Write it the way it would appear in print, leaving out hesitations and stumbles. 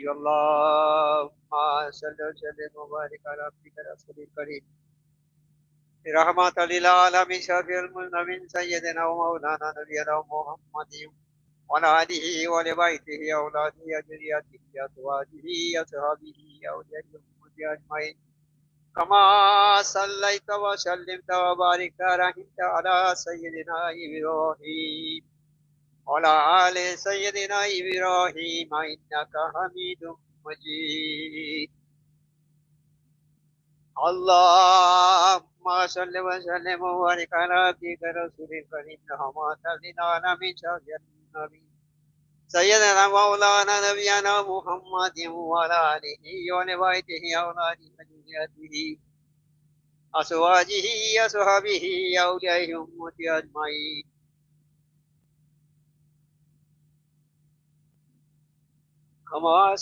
اللهم صل وسلم وبارك على عبدك رسول الكريم رحمة للعالمين شفيع المذنبين سيدنا ومولانا نبينا محمد وعلى آله ولبيته أولاده ذريته أزواجه أصحابه أولياء الأمة أجمعين كما صليت وسلمت وباركت ورحمت على سيدنا إبراهيم وعلى آل سيدنا إبراهيم إنك حميد مجيد اللهم صل وسلم وبارك على عبدك رسول الكريم رحمة للعالمين شفيع النبي سيدنا مولانا نبينا محمد وعلى آله وبيته أولاده وذريته أزواجه أصحابه أولياء الأمة أجمعين كما